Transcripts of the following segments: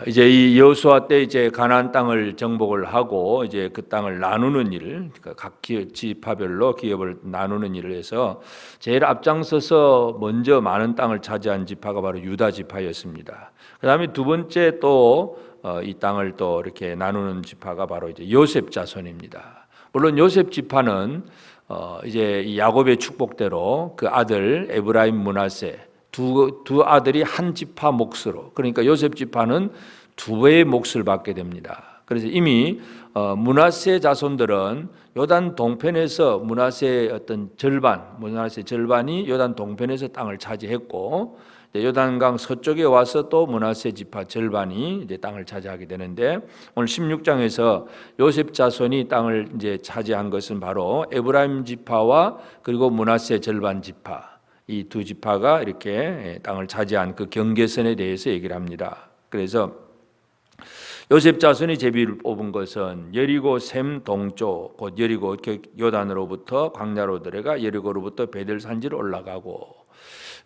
이제 이 여호수아 때 이제 가나안 땅을 정복을 하고 이제 그 땅을 나누는 일, 그러니까 각 지파별로 기업을 나누는 일을 해서 제일 앞장서서 먼저 많은 땅을 차지한 지파가 바로 유다 지파였습니다. 그다음에 두 번째 또 이 땅을 또 이렇게 나누는 지파가 바로 이제 요셉 자손입니다. 물론 요셉 지파는 이제 이 야곱의 축복대로 그 아들 에브라임 므낫세 두 아들이 한 지파 몫으로, 그러니까 요셉 지파는 두 배의 몫을 받게 됩니다. 그래서 이미 므낫세 자손들은 요단 동편에서 므낫세의 어떤 므낫세 절반이 요단 동편에서 땅을 차지했고, 요단강 서쪽에 와서 또 므낫세 지파 절반이 이제 땅을 차지하게 되는데, 오늘 16장에서 요셉 자손이 땅을 이제 차지한 것은 바로 에브라임 지파와 그리고 므낫세 절반 지파, 이 두 지파가 이렇게 땅을 차지한 그 경계선에 대해서 얘기를 합니다. 그래서 요셉 자손이 제비를 뽑은 것은 여리고 셈 동쪽, 곧 여리고 요단으로부터 광야로 들어가 여리고로부터 베델 산지로 올라가고,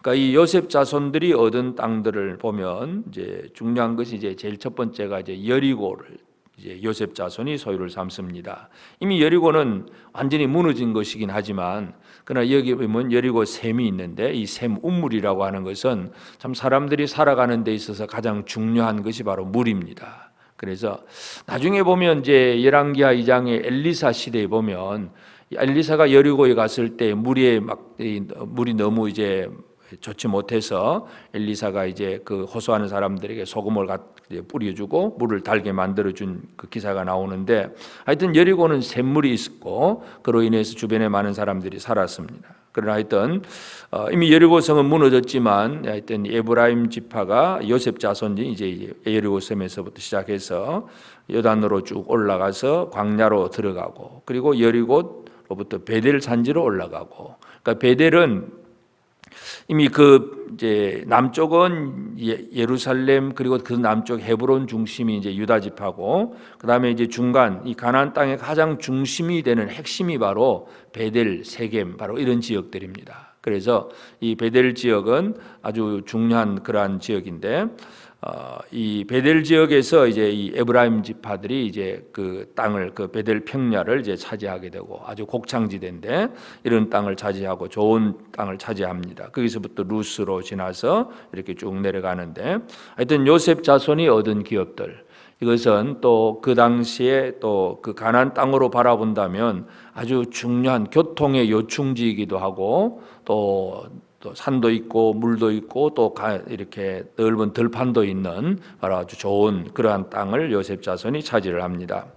그러니까 이 요셉 자손들이 얻은 땅들을 보면 이제 중요한 것이 이제 제일 첫 번째가 이제 여리고를 이제 요셉 자손이 소유를 삼습니다. 이미 여리고는 완전히 무너진 것이긴 하지만, 그러나 여기 보면 여리고 셈이 있는데, 이 셈 운물이라고 하는 것은 참 사람들이 살아가는 데 있어서 가장 중요한 것이 바로 물입니다. 그래서 나중에 보면 이제 열왕기하 2장의 엘리사 시대에 보면 엘리사가 여리고에 갔을 때 물이 너무 이제 좋지 못해서 엘리사가 이제 그 호소하는 사람들에게 소금을 뿌려주고 물을 달게 만들어준 그 기사가 나오는데, 하여튼 여리고는 샘물이 있었고 그로 인해서 주변에 많은 사람들이 살았습니다. 그러나 하여튼 이미 여리고 성은 무너졌지만, 하여튼 에브라임 지파가 요셉 자손이 이제 여리고 섬에서부터 시작해서 요단으로 쭉 올라가서 광야로 들어가고, 그리고 여리고로부터 베델 산지로 올라가고, 그러니까 베델은 이미 그 이제 남쪽은 예루살렘, 그리고 그 남쪽 헤브론 중심이 이제 유다 지파고, 그다음에 이제 중간 이 가나안 땅의 가장 중심이 되는 핵심이 바로 베델, 세겜, 바로 이런 지역들입니다. 그래서 이 베델 지역은 아주 중요한 그러한 지역인데, 이 베델 지역에서 이제 이 에브라임 지파들이 이제 그 땅을, 그 베델 평야를 이제 차지하게 되고, 아주 곡창지대인데 이런 땅을 차지하고 좋은 땅을 차지합니다. 거기서부터 루스로 지나서 이렇게 쭉 내려가는데, 하여튼 요셉 자손이 얻은 기업들, 이것은 또 그 당시에 또 그 가나안 땅으로 바라본다면 아주 중요한 교통의 요충지이기도 하고, 또 산도 있고 물도 있고 또 이렇게 넓은 들판도 있는 바로 아주 좋은 그러한 땅을 요셉 자손이 차지를 합니다.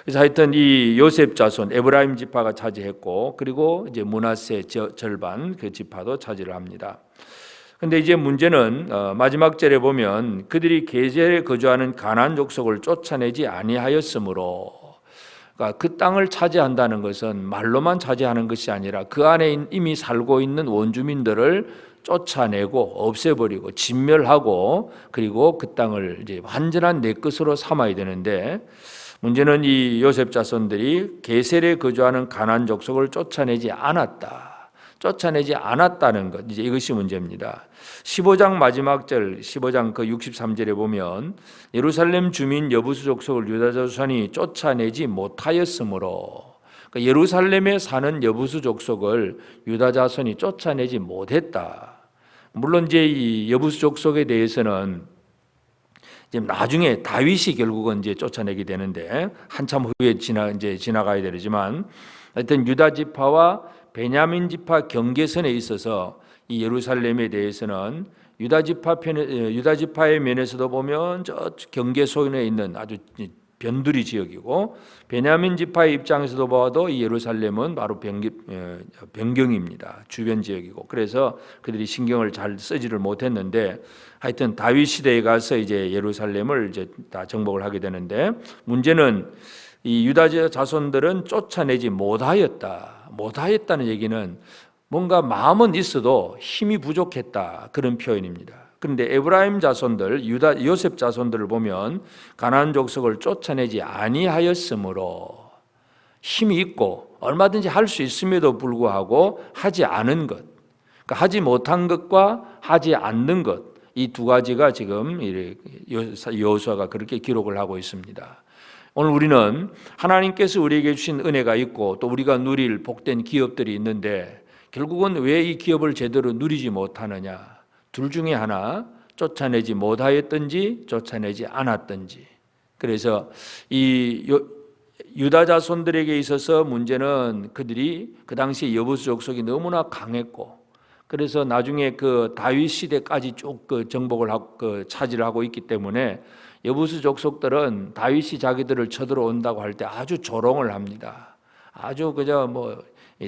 그래서 하여튼 이 요셉 자손 에브라임 지파가 차지했고, 그리고 이제 므낫세 절반 그 지파도 차지를 합니다. 근데 이제 문제는 마지막 절에 보면 그들이 게셀에 거주하는 가나안 족속을 쫓아내지 아니하였으므로, 그러니까 그 땅을 차지한다는 것은 말로만 차지하는 것이 아니라 그 안에 이미 살고 있는 원주민들을 쫓아내고 없애버리고 진멸하고, 그리고 그 땅을 이제 완전한 내 것으로 삼아야 되는데, 문제는 이 요셉 자손들이 게셀에 거주하는 가나안 족속을 쫓아내지 않았다는 것, 이제 이것이 문제입니다. 15장 마지막 절, 15장 그 63절에 보면 예루살렘 주민 여부수 족속을 유다 자손이 쫓아내지 못하였으므로, 그러니까 예루살렘에 사는 여부수 족속을 유다 자손이 쫓아내지 못했다. 물론 이제 이 여부수 족속에 대해서는 이제 나중에 다윗이 결국은 이제 쫓아내게 되는데, 한참 후에 지나가야 되지만, 하여튼 유다 지파와 베냐민 지파 경계선에 있어서 이 예루살렘에 대해서는 유다 지파의 면에서도 보면 저 경계선에 있는 아주 변두리 지역이고, 베냐민 지파의 입장에서도 봐도 이 예루살렘은 바로 변경입니다. 주변 지역이고, 그래서 그들이 신경을 잘 쓰지를 못했는데, 하여튼 다윗 시대에 가서 이제 예루살렘을 이제 다 정복을 하게 되는데, 문제는 이 유다 자손들은 쫓아내지 못하였다는 얘기는 뭔가 마음은 있어도 힘이 부족했다, 그런 표현입니다. 그런데 에브라임 자손들, 요셉 자손들을 보면 가나안 족속을 쫓아내지 아니하였으므로, 힘이 있고 얼마든지 할 수 있음에도 불구하고 하지 않은 것, 그러니까 하지 못한 것과 하지 않는 것, 이 두 가지가 지금 여호수아가 그렇게 기록을 하고 있습니다. 오늘 우리는 하나님께서 우리에게 주신 은혜가 있고 또 우리가 누릴 복된 기업들이 있는데 결국은 왜 이 기업을 제대로 누리지 못하느냐? 둘 중에 하나, 쫓아내지 못하였든지 쫓아내지 않았든지. 그래서 이 유다 자손들에게 있어서 문제는 그들이 그 당시 여부수 족속이 너무나 강했고, 그래서 나중에 그 다윗 시대까지 쭉 그 정복을 하고 차지를 하고 있기 때문에 여부수 족속들은 다윗이 자기들을 쳐들어온다고 할 때 아주 조롱을 합니다. 아주 그저 뭐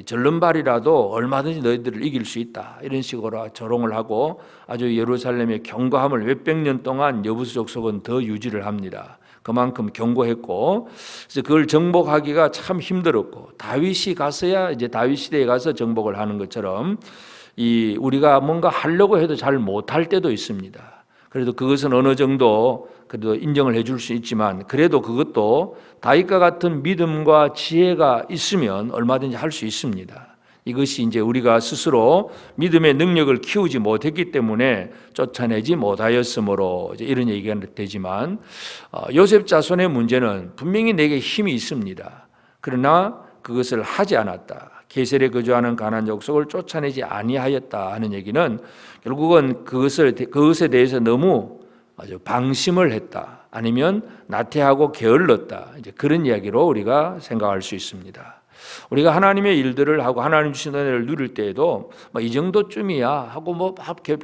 절름발이라도 얼마든지 너희들을 이길 수 있다, 이런 식으로 조롱을 하고 아주 예루살렘의 견고함을 몇백 년 동안 여부수 족속은 더 유지를 합니다. 그만큼 견고했고, 그래서 그걸 정복하기가 참 힘들었고, 다윗이 가서야 이제 다윗 시대에 가서 정복을 하는 것처럼 우리가 뭔가 하려고 해도 잘 못할 때도 있습니다. 그래도 그것은 어느 정도 그래도 인정을 해줄 수 있지만, 그래도 그것도 다윗과 같은 믿음과 지혜가 있으면 얼마든지 할 수 있습니다. 이것이 이제 우리가 스스로 믿음의 능력을 키우지 못했기 때문에 쫓아내지 못하였으므로 이제 이런 얘기가 되지만, 요셉 자손의 문제는 분명히 내게 힘이 있습니다. 그러나 그것을 하지 않았다. 게셀에 거주하는 가나안 족속을 쫓아내지 아니하였다 하는 얘기는 결국은 그것에 대해서 너무 아주 방심을 했다, 아니면 나태하고 게을렀다, 이제 그런 이야기로 우리가 생각할 수 있습니다. 우리가 하나님의 일들을 하고 하나님 주신 은혜를 누릴 때에도 이 정도쯤이야 하고 뭐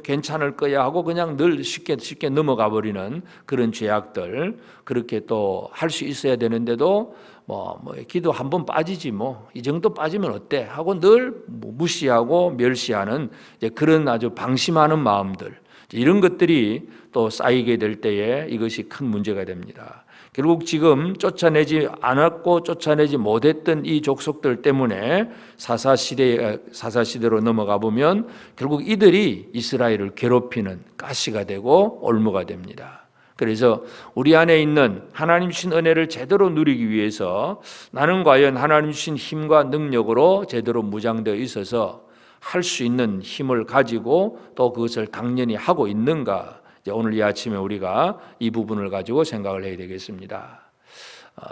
괜찮을 거야 하고 그냥 늘 쉽게 넘어가 버리는 그런 죄악들, 그렇게 또 할 수 있어야 되는데도 뭐 기도 한 번 빠지지 뭐 이 정도 빠지면 어때 하고 늘 무시하고 멸시하는 이제 그런 아주 방심하는 마음들, 이런 것들이 또 쌓이게 될 때에 이것이 큰 문제가 됩니다. 결국 지금 쫓아내지 않았고 쫓아내지 못했던 이 족속들 때문에 사사시대로 넘어가 보면 결국 이들이 이스라엘을 괴롭히는 가시가 되고 올무가 됩니다. 그래서 우리 안에 있는 하나님 주신 은혜를 제대로 누리기 위해서 나는 과연 하나님 주신 힘과 능력으로 제대로 무장되어 있어서 할 수 있는 힘을 가지고 또 그것을 당연히 하고 있는가? 오늘 이 아침에 우리가 이 부분을 가지고 생각을 해야 되겠습니다.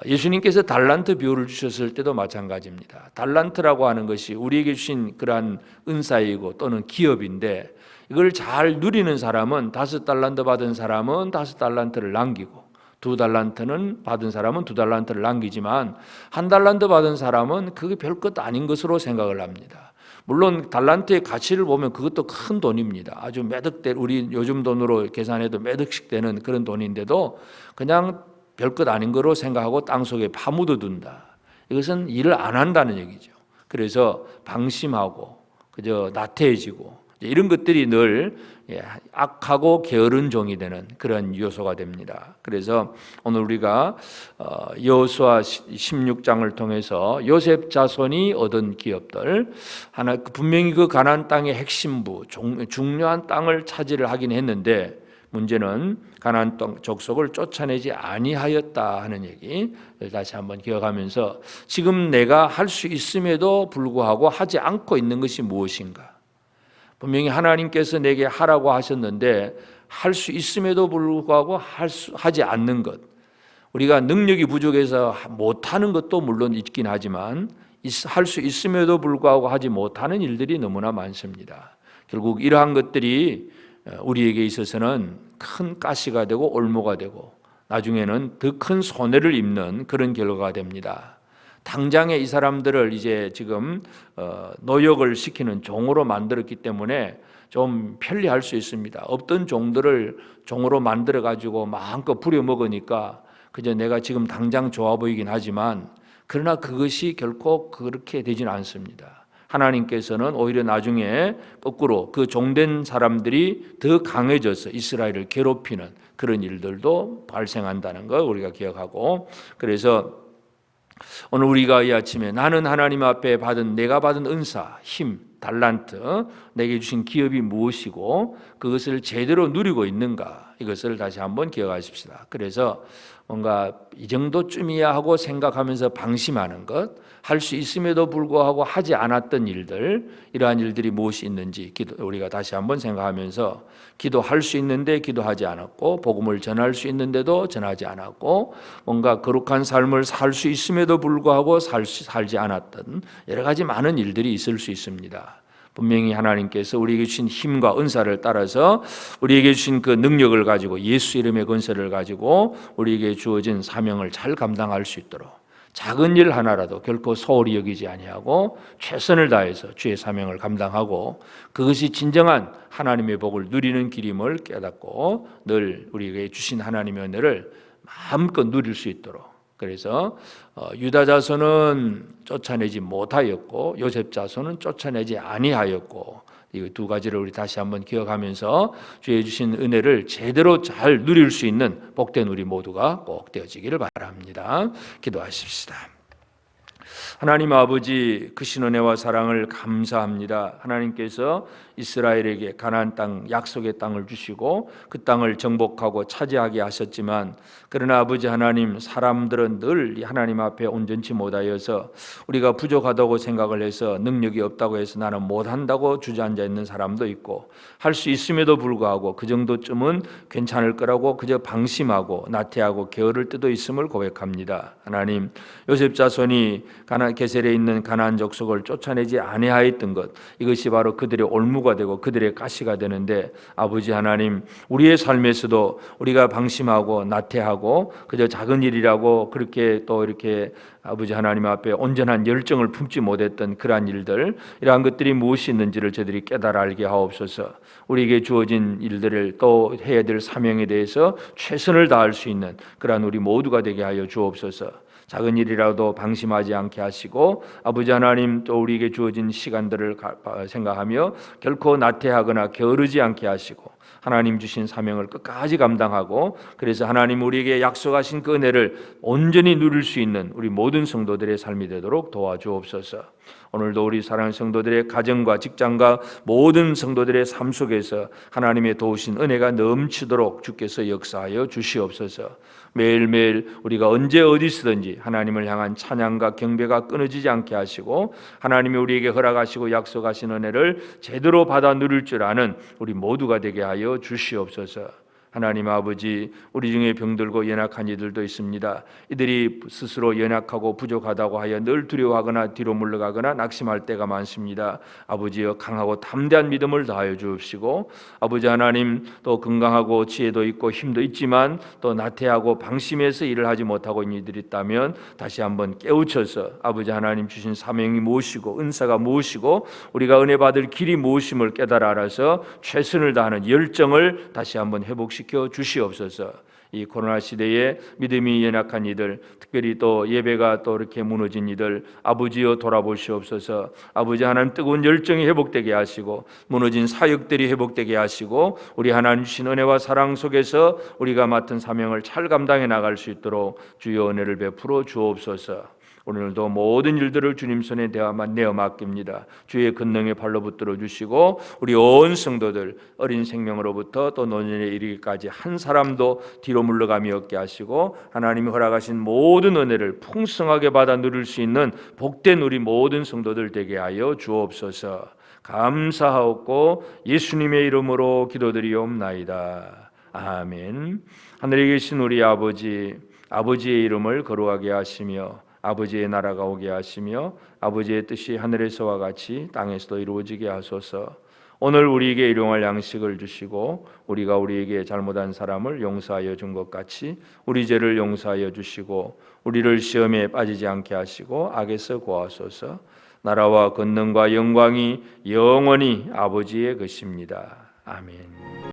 예수님께서 달란트 비유를 주셨을 때도 마찬가지입니다. 달란트라고 하는 것이 우리에게 주신 그러한 은사이고 또는 기업인데, 이걸 잘 누리는 사람은 5달란트 받은 사람은 5달란트를 남기고, 2달란트는 받은 사람은 2달란트를 남기지만 1달란트 받은 사람은 그게 별것 아닌 것으로 생각을 합니다. 물론 달란트의 가치를 보면 그것도 큰 돈입니다. 아주 매덕될, 우리 요즘 돈으로 계산해도 매덕씩 되는 그런 돈인데도 그냥 별것 아닌 거로 생각하고 땅속에 파묻어둔다. 이것은 일을 안 한다는 얘기죠. 그래서 방심하고 그저 나태해지고 이런 것들이 늘 악하고 게으른 종이 되는 그런 요소가 됩니다. 그래서 오늘 우리가 여호수아 16장을 통해서 요셉 자손이 얻은 기업들, 하나 분명히 그 가나안 땅의 핵심부 중요한 땅을 차지를 하긴 했는데, 문제는 가나안 땅 족속을 쫓아내지 아니하였다 하는 얘기를 다시 한번 기억하면서, 지금 내가 할 수 있음에도 불구하고 하지 않고 있는 것이 무엇인가? 분명히 하나님께서 내게 하라고 하셨는데 할 수 있음에도 불구하고 하지 않는 것, 우리가 능력이 부족해서 못하는 것도 물론 있긴 하지만 할 수 있음에도 불구하고 하지 못하는 일들이 너무나 많습니다. 결국 이러한 것들이 우리에게 있어서는 큰 가시가 되고 올무가 되고 나중에는 더 큰 손해를 입는 그런 결과가 됩니다. 당장에 이 사람들을 이제 지금 노역을 시키는 종으로 만들었기 때문에 좀 편리할 수 있습니다. 없던 종들을 종으로 만들어 가지고 마음껏 부려먹으니까 그저 내가 지금 당장 좋아 보이긴 하지만, 그러나 그것이 결코 그렇게 되지는 않습니다. 하나님께서는 오히려 나중에 거꾸로 그 종된 사람들이 더 강해져서 이스라엘을 괴롭히는 그런 일들도 발생한다는 걸 우리가 기억하고, 그래서 오늘 우리가 이 아침에 나는 하나님 앞에 내가 받은 은사, 힘, 달란트, 내게 주신 기업이 무엇이고 그것을 제대로 누리고 있는가, 이것을 다시 한번 기억하십시다. 그래서 뭔가 이 정도쯤이야 하고 생각하면서 방심하는 것, 할 수 있음에도 불구하고 하지 않았던 일들, 이러한 일들이 무엇이 있는지 우리가 다시 한번 생각하면서 기도할 수 있는데 기도하지 않았고, 복음을 전할 수 있는데도 전하지 않았고, 뭔가 거룩한 삶을 살 수 있음에도 불구하고 살지 않았던 여러 가지 많은 일들이 있을 수 있습니다. 분명히 하나님께서 우리에게 주신 힘과 은사를 따라서 우리에게 주신 그 능력을 가지고, 예수 이름의 권세를 가지고 우리에게 주어진 사명을 잘 감당할 수 있도록 작은 일 하나라도 결코 소홀히 여기지 아니하고 최선을 다해서 주의 사명을 감당하고, 그것이 진정한 하나님의 복을 누리는 길임을 깨닫고 늘 우리에게 주신 하나님의 은혜를 마음껏 누릴 수 있도록. 그래서 유다 자손은 쫓아내지 못하였고 요셉 자손은 쫓아내지 아니하였고, 이 두 가지를 우리 다시 한번 기억하면서 주의 주신 은혜를 제대로 잘 누릴 수 있는 복된 우리 모두가 꼭 되어지기를 바랍니다. 기도하십시다. 하나님 아버지, 크신 은혜와 사랑을 감사합니다. 하나님께서 이스라엘에게 가나안 땅, 약속의 땅을 주시고 그 땅을 정복하고 차지하게 하셨지만, 그러나 아버지 하나님, 사람들은 늘 하나님 앞에 온전치 못하여서 우리가 부족하다고 생각을 해서, 능력이 없다고 해서 나는 못한다고 주저앉아 있는 사람도 있고, 할 수 있음에도 불구하고 그 정도쯤은 괜찮을 거라고 그저 방심하고 나태하고 게으를 때도 있음을 고백합니다. 하나님, 요셉 자손이 게셀에 있는 가나안 족속을 쫓아내지 아니하였던 것, 이것이 바로 그들의 올무가 되고 그들의 가시가 되는데, 아버지 하나님, 우리의 삶에서도 우리가 방심하고 나태하고 그저 작은 일이라고 그렇게 또 이렇게 아버지 하나님 앞에 온전한 열정을 품지 못했던 그러한 일들, 이러한 것들이 무엇이 있는지를 저들이 깨달아 알게 하옵소서. 우리에게 주어진 일들을 또 해야 될 사명에 대해서 최선을 다할 수 있는 그러한 우리 모두가 되게 하여 주옵소서. 작은 일이라도 방심하지 않게 하시고, 아버지 하나님, 또 우리에게 주어진 시간들을 생각하며 결코 나태하거나 게으르지 않게 하시고, 하나님 주신 사명을 끝까지 감당하고, 그래서 하나님 우리에게 약속하신 그 은혜를 온전히 누릴 수 있는 우리 모든 성도들의 삶이 되도록 도와주옵소서. 오늘도 우리 사랑하는 성도들의 가정과 직장과 모든 성도들의 삶 속에서 하나님의 도우신 은혜가 넘치도록 주께서 역사하여 주시옵소서. 매일매일 우리가 언제 어디서든지 하나님을 향한 찬양과 경배가 끊어지지 않게 하시고, 하나님이 우리에게 허락하시고 약속하신 은혜를 제대로 받아 누릴 줄 아는 우리 모두가 되게 하여 주시옵소서. 하나님 아버지, 우리 중에 병들고 연약한 이들도 있습니다. 이들이 스스로 연약하고 부족하다고 하여 늘 두려워하거나 뒤로 물러가거나 낙심할 때가 많습니다. 아버지여, 강하고 담대한 믿음을 다하여 주옵시고, 아버지 하나님, 또 건강하고 지혜도 있고 힘도 있지만 또 나태하고 방심해서 일을 하지 못하고 있는 이들이 있다면 다시 한번 깨우쳐서 아버지 하나님 주신 사명이 무엇이고 은사가 무엇이고 우리가 은혜 받을 길이 무엇임을 깨달아 알아서 최선을 다하는 열정을 다시 한번 회복시켜 주시옵소서. 이 코로나 시대에 믿음이 연약한 이들, 특별히 또 예배가 또 이렇게 무너진 이들, 아버지여 돌아보시옵소서. 아버지 하나님, 뜨거운 열정이 회복되게 하시고 무너진 사역들이 회복되게 하시고, 우리 하나님 주신 은혜와 사랑 속에서 우리가 맡은 사명을 잘 감당해 나갈 수 있도록 주여 은혜를 베풀어 주옵소서. 오늘도 모든 일들을 주님 손에 내어 맡깁니다. 주의 권능의 발로 붙들어 주시고, 우리 온 성도들 어린 생명으로부터 또 노년에 이르기까지 한 사람도 뒤로 물러감이 없게 하시고, 하나님이 허락하신 모든 은혜를 풍성하게 받아 누릴 수 있는 복된 우리 모든 성도들 되게 하여 주옵소서. 감사하옵고 예수님의 이름으로 기도드리옵나이다. 아멘. 하늘에 계신 우리 아버지, 아버지의 이름을 거룩하게 하시며 아버지의 나라가 오게 하시며 아버지의 뜻이 하늘에서와 같이 땅에서도 이루어지게 하소서. 오늘 우리에게 일용할 양식을 주시고, 우리가 우리에게 잘못한 사람을 용서하여 준 것 같이 우리 죄를 용서하여 주시고, 우리를 시험에 빠지지 않게 하시고 악에서 구하소서. 나라와 권능과 영광이 영원히 아버지의 것입니다. 아멘.